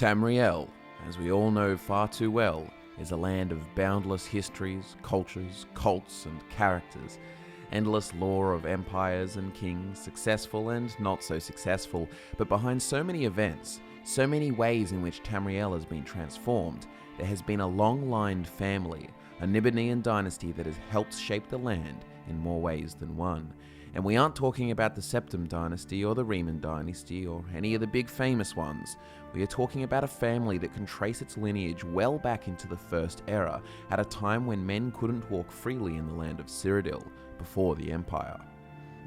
Tamriel, as we all know far too well, is a land of boundless histories, cultures, cults, and characters. Endless lore of empires and kings, successful and not so successful, but behind so many events, so many ways in which Tamriel has been transformed, there has been a long-lined family, a Nibelungian dynasty that has helped shape the land in more ways than one. And we aren't talking about the Septim dynasty or the Riemann dynasty or any of the big famous ones. We are talking about a family that can trace its lineage well back into the First Era, at a time when men couldn't walk freely in the land of Cyrodiil, before the Empire.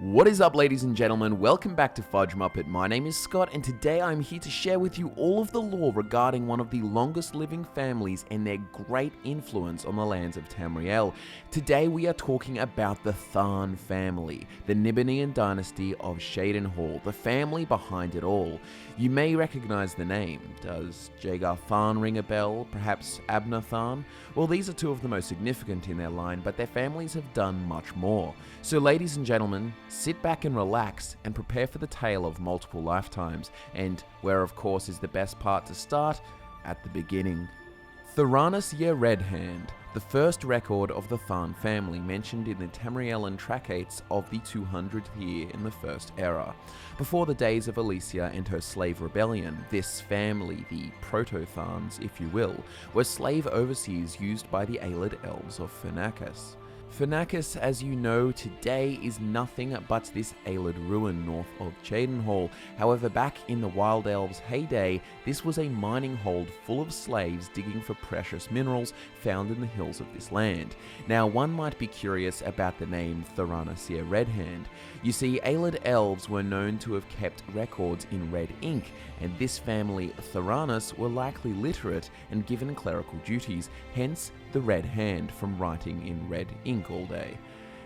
What is up, ladies and gentlemen? Welcome back to FudgeMuppet. My name is Scott, and today I'm here to share with you all of the lore regarding one of the longest living families and their great influence on the lands of Tamriel. Today we are talking about the Tharn family, the Nibelungian dynasty of Cheydinhal, the family behind it all. You may recognize the name. Does Jagar Tharn ring a bell? Perhaps Abner Tharn? Well, these are two of the most significant in their line, but their families have done much more. So ladies and gentlemen, sit back and relax and prepare for the tale of multiple lifetimes, and where of course is the best part to start, at the beginning. Tharanis ye Red Hand, the first record of the Tharn family mentioned in the Tamriellan Tractates of the 200th year in the First Era. Before the days of Elysia and her slave rebellion, this family, the Proto-Tharns if you will, were slave overseers used by the Aelid elves of Fernakis. Fernakis, as you know today, is nothing but this Aelid ruin north of Cheydinhal. However, back in the Wild Elves' heyday, this was a mining hold full of slaves digging for precious minerals found in the hills of this land. Now, one might be curious about the name Tharanis ye Red Hand. You see, Aelid elves were known to have kept records in red ink, and this family, Tharanis, were likely literate and given clerical duties, hence the Red Hand from writing in red ink all day.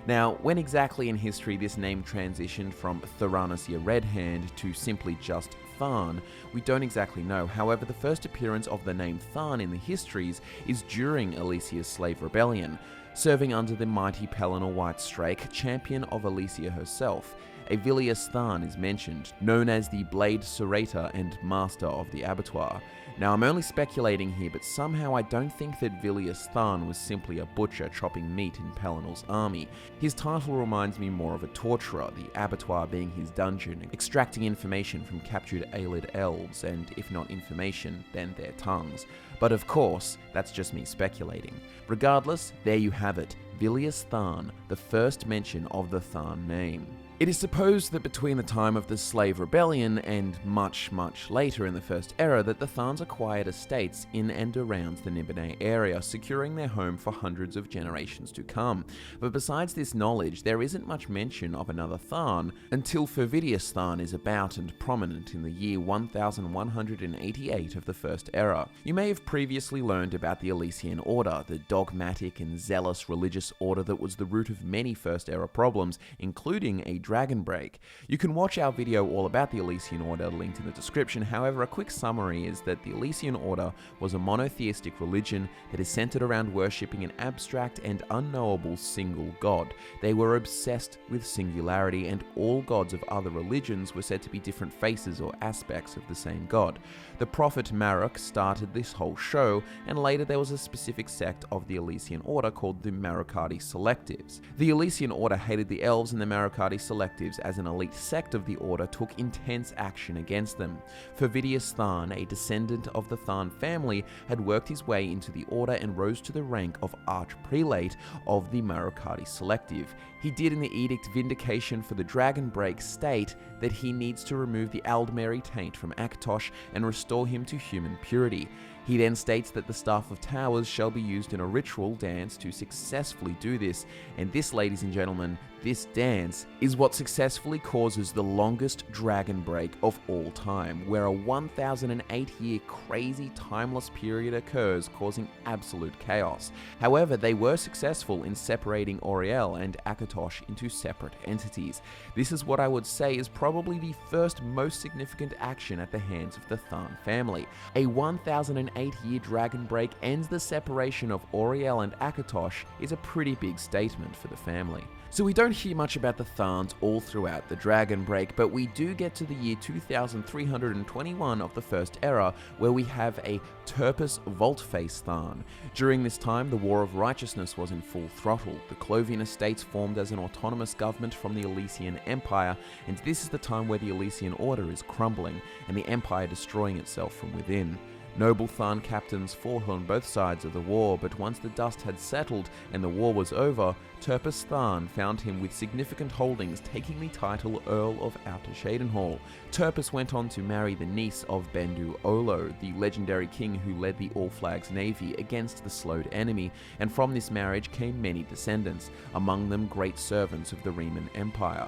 Now, when exactly in history this name transitioned from Tharanis ye Red Hand to simply just Tharn, we don't exactly know. However, the first appearance of the name Tharn in the histories is during Elysia's slave rebellion, serving under the mighty Pelennor Whitestrake, champion of Elysia herself. A Vilius Tharn is mentioned, known as the Blade Serrator and Master of the Abattoir. Now, I'm only speculating here, but somehow I don't think that Vilius Tharn was simply a butcher chopping meat in Pellennor's army. His title reminds me more of a torturer, the abattoir being his dungeon, extracting information from captured Aelid elves, and if not information, then their tongues. But of course, that's just me speculating. Regardless, there you have it, Vilius Tharn, the first mention of the Tharn name. It is supposed that between the time of the slave rebellion and much later in the First Era that the Tharns acquired estates in and around the Nibelungian area, securing their home for hundreds of generations to come. But besides this knowledge, there isn't much mention of another Tharn until Fervidius Tharn is about and prominent in the year 1188 of the First Era. You may have previously learned about the Elysian Order, the dogmatic and zealous religious order that was the root of many First Era problems, including a Dragon Break. You can watch our video all about the Elysian Order linked in the description. However, a quick summary is that the Elysian Order was a monotheistic religion that is centered around worshipping an abstract and unknowable single god. They were obsessed with singularity, and all gods of other religions were said to be different faces or aspects of the same god. The prophet Marok started this whole show, and later there was a specific sect of the Elysian Order called the Marokati Selectives. The Elysian Order hated the elves, and the Marokati Selectives, as an elite sect of the Order, took intense action against them. Fervidius Tharn, a descendant of the Tharn family, had worked his way into the Order and rose to the rank of Archprelate of the Marokati Selective. He did in the Edict Vindication for the Dragon Break state that he needs to remove the Aldmeri taint from Akatosh and restore him to human purity. He then states that the Staff of Towers shall be used in a ritual dance to successfully do this, and this, ladies and gentlemen, this dance is what successfully causes the longest dragon break of all time, where a 1008-year crazy timeless period occurs, causing absolute chaos. However, they were successful in separating Auriel and Akatosh into separate entities. This is what I would say is probably the first most significant action at the hands of the Tharn family. A 1008-year dragon break ends the separation of Auriel and Akatosh is a pretty big statement for the family. So we don't hear much about the Tharns all throughout the Dragon Break, but we do get to the year 2321 of the First Era, where we have a Turpus Volte-Face Tharn. During this time, the War of Righteousness was in full throttle. The Clovian Estates formed as an autonomous government from the Elysian Empire, and this is the time where the Elysian Order is crumbling, and the Empire destroying itself from within. Noble Tharn captains fought on both sides of the war, but once the dust had settled and the war was over, Turpus Tharn found him with significant holdings, taking the title Earl of Outer Shadenhall. Turpus went on to marry the niece of Bendu Olo, the legendary king who led the All Flags navy against the slowed enemy, and from this marriage came many descendants, among them great servants of the Riemann Empire.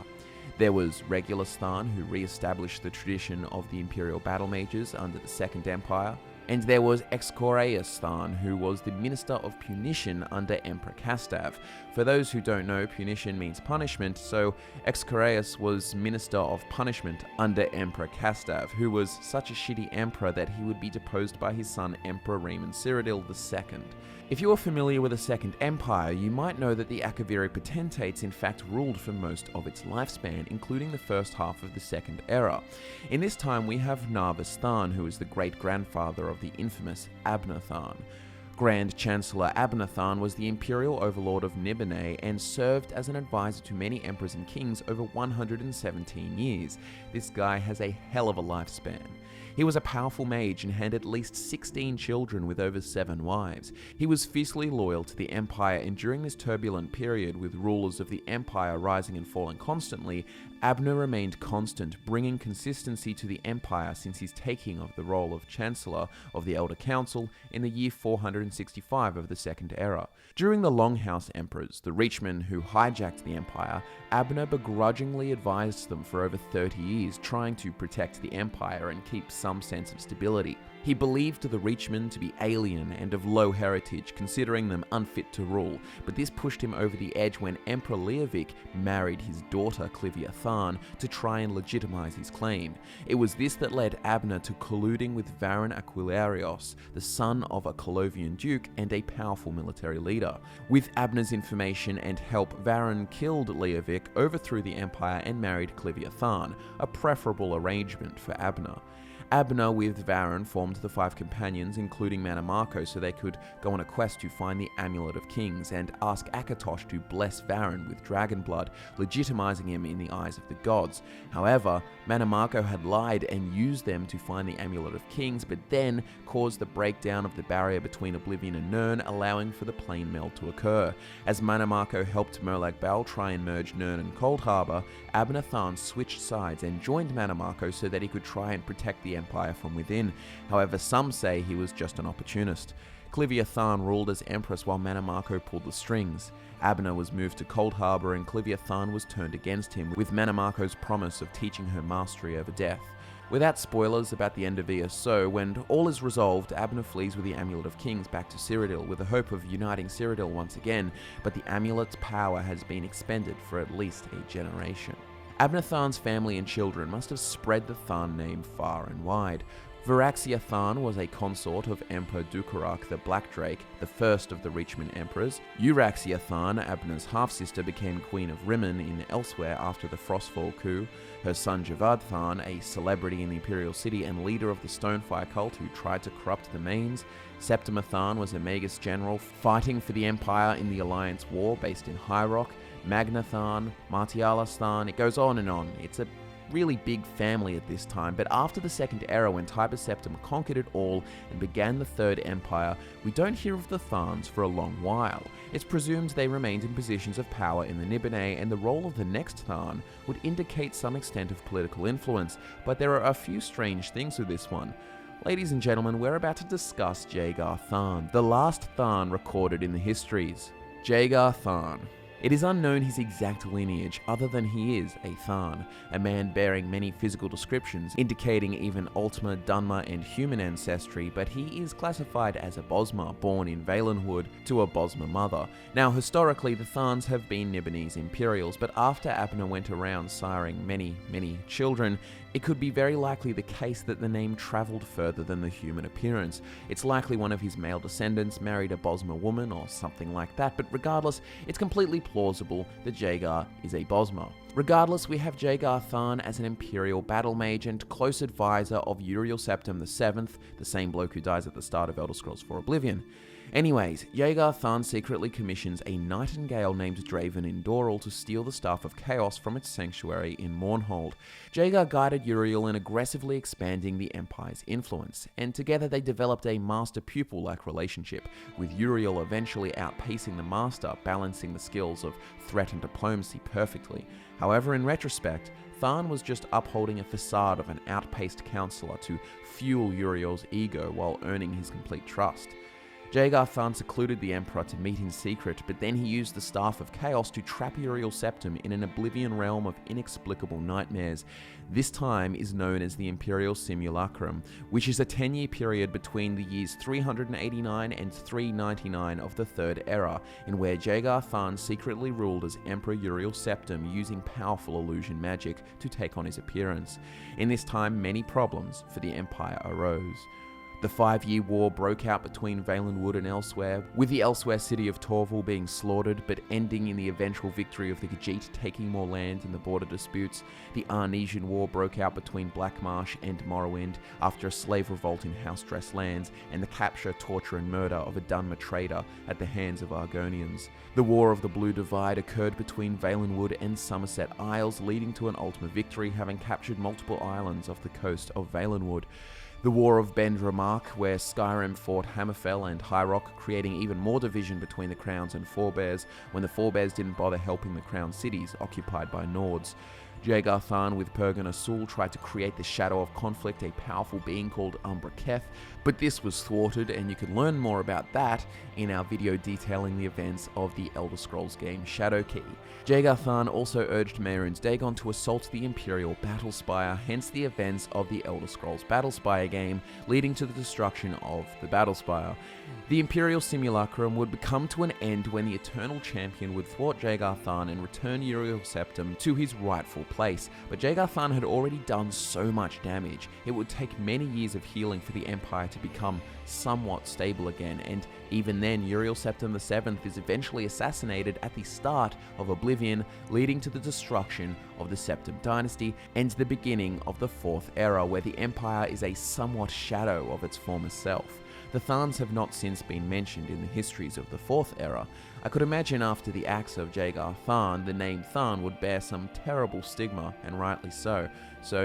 There was Regulus Tharn, who re-established the tradition of the Imperial Battle Mages under the Second Empire, and there was Excorius Tharn, who was the Minister of Punition under Emperor Castav. For those who don't know, punition means punishment, so Excorius was Minister of Punishment under Emperor Castav, who was such a shitty emperor that he would be deposed by his son Emperor Riemann Cyrodiil II. If you are familiar with the Second Empire, you might know that the Akaviri Potentates in fact ruled for most of its lifespan, including the first half of the Second Era. In this time we have Narvis Tharn, who is the great-grandfather of the infamous Abner Tharn. Grand Chancellor Abner Tharn was the imperial overlord of Nibelheim and served as an advisor to many emperors and kings over 117 years. This guy has a hell of a lifespan. He was a powerful mage and had at least 16 children with over 7 wives. He was fiercely loyal to the Empire, and during this turbulent period with rulers of the Empire rising and falling constantly, Abner remained constant, bringing consistency to the Empire since his taking of the role of Chancellor of the Elder Council in the year 465 of the Second Era. During the Longhouse Emperors, the Reachmen who hijacked the Empire, Abner begrudgingly advised them for over 30 years, trying to protect the Empire and keep some sense of stability. He believed the Reachmen to be alien and of low heritage, considering them unfit to rule, but this pushed him over the edge when Emperor Leovic married his daughter Clivia Tharn to try and legitimize his claim. It was this that led Abner to colluding with Varan Aquilarios, the son of a Colovian duke and a powerful military leader. With Abner's information and help, Varan killed Leovic, overthrew the empire and married Clivia Tharn, a preferable arrangement for Abner. Abner with Varan formed the 5 companions, including Mannimarco, so they could go on a quest to find the Amulet of Kings and ask Akatosh to bless Varan with dragon blood, legitimizing him in the eyes of the gods. However, Mannimarco had lied and used them to find the Amulet of Kings, but then caused the breakdown of the barrier between Oblivion and Nirn, allowing for the plane meld to occur. As Mannimarco helped Molag Bal try and merge Nirn and Cold Harbor, Abner Tharn switched sides and joined Mannimarco so that he could try and protect the Empire from within. However, some say he was just an opportunist. Clivia Tharn ruled as Empress while Mannimarco pulled the strings. Abner was moved to Cold Harbor and Clivia Tharn was turned against him, with Mannimarco's promise of teaching her mastery over death. Without spoilers about the end of ESO, when all is resolved, Abner flees with the Amulet of Kings back to Cyrodiil with the hope of uniting Cyrodiil once again, but the amulet's power has been expended for at least a generation. Abner Tharn's family and children must have spread the Tharn name far and wide. Varaxia Tharn was a consort of Emperor Dukarak the Black Drake, the first of the Reachmen emperors. Euraxia Tharn, Abner's half-sister, became Queen of Rimmen in Elsewhere after the Frostfall coup. Her son Javad Tharn, a celebrity in the Imperial City and leader of the Stonefire cult who tried to corrupt the Mains. Septima Tharn was a Magus general fighting for the Empire in the Alliance War based in High Rock. Magna Tharn, Martialis Tharn, it goes on and on. It's a really big family at this time, but after the Second Era, when Tiber Septim conquered it all and began the Third Empire, we don't hear of the Tharns for a long while. It's presumed they remained in positions of power in the Nibelheim, and the role of the next Tharn would indicate some extent of political influence, but there are a few strange things with this one. Ladies and gentlemen, we're about to discuss Jagar Tharn, the last Tharn recorded in the histories. Jagar Tharn. It is unknown his exact lineage, other than he is a Tharn, a man bearing many physical descriptions, indicating even Ultima, Dunma, and human ancestry, but he is classified as a Bosma, born in Valenwood to a Bosma mother. Now, historically, the Tharns have been Nibelheim's Imperials, but after Abner went around siring many children, it could be very likely the case that the name travelled further than the human appearance. It's likely one of his male descendants married a Bosmer woman or something like that, but regardless, it's completely plausible that Jaeger is a Bosmer. Regardless, we have Jaeger Tharn as an Imperial battle mage and close advisor of Uriel Septim VII, the same bloke who dies at the start of Elder Scrolls IV Oblivion. Anyways, Jaeger Tharn secretly commissions a nightingale named Draven in Doral to steal the Staff of Chaos from its sanctuary in Mournhold. Jaeger guided Uriel in aggressively expanding the Empire's influence, and together they developed a master-pupil-like relationship, with Uriel eventually outpacing the Master, balancing the skills of threat and diplomacy perfectly. However, in retrospect, Tharn was just upholding a facade of an outpaced counselor to fuel Uriel's ego while earning his complete trust. Jaeger Tharn secluded the Emperor to meet in secret, but then he used the Staff of Chaos to trap Uriel Septim in an Oblivion realm of inexplicable nightmares. This time is known as the Imperial Simulacrum, which is a 10-year period between the years 389 and 399 of the Third Era, in where Jaeger Tharn secretly ruled as Emperor Uriel Septim using powerful illusion magic to take on his appearance. In this time, many problems for the Empire arose. The 5-year war broke out between Valenwood and Elsewhere, with the Elsewhere city of Torval being slaughtered, but ending in the eventual victory of the Khajiit taking more land in the border disputes. The Anagen War broke out between Blackmarsh and Morrowind after a slave revolt in House-Dress lands, and the capture, torture and murder of a Dunmer trader at the hands of Argonians. The War of the Blue Divide occurred between Valenwood and Somerset Isles, leading to an ultimate victory, having captured multiple islands off the coast of Valenwood. The War of Bendramark, where Skyrim fought Hammerfell and High Rock, creating even more division between the Crowns and Forebears, when the Forebears didn't bother helping the Crown cities occupied by Nords. Jaeger Tharn with Pergan Asul tried to create the Shadow of Conflict, a powerful being called Umbra Keth, but this was thwarted, and you can learn more about that in our video detailing the events of the Elder Scrolls game Shadowkey. Jaeger Tharn also urged Mehrunes Dagon to assault the Imperial Battlespire, hence the events of the Elder Scrolls Battlespire game, leading to the destruction of the Battlespire. The Imperial Simulacrum would come to an end when the Eternal Champion would thwart Jaeger Tharn and return Uriel Septim to his rightful place, but Jaeger Tharn had already done so much damage, it would take many years of healing for the Empire to become somewhat stable again, and even then Uriel Septim VII is eventually assassinated at the start of Oblivion, leading to the destruction of the Septim dynasty and the beginning of the Fourth Era, where the Empire is a somewhat shadow of its former self. The Tharns have not since been mentioned in the histories of the Fourth Era. I could imagine after the acts of Jaeger Tharn, the name Tharn would bear some terrible stigma, and rightly so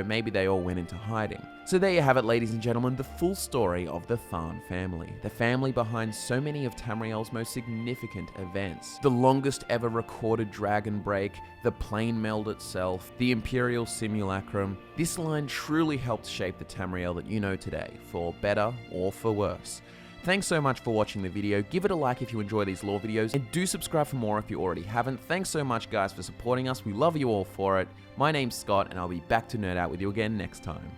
maybe they all went into hiding. So there you have it, ladies and gentlemen, the full story of the Tharn family, the family behind so many of Tamriel's most significant events. The longest ever recorded dragon break, the plane meld itself, the Imperial Simulacrum. This line truly helped shape the Tamriel that you know today, for better or for worse. Thanks so much for watching the video. Give it a like if you enjoy these lore videos, and do subscribe for more if you already haven't. Thanks so much, guys, for supporting us. We love you all for it. My name's Scott, and I'll be back to nerd out with you again next time.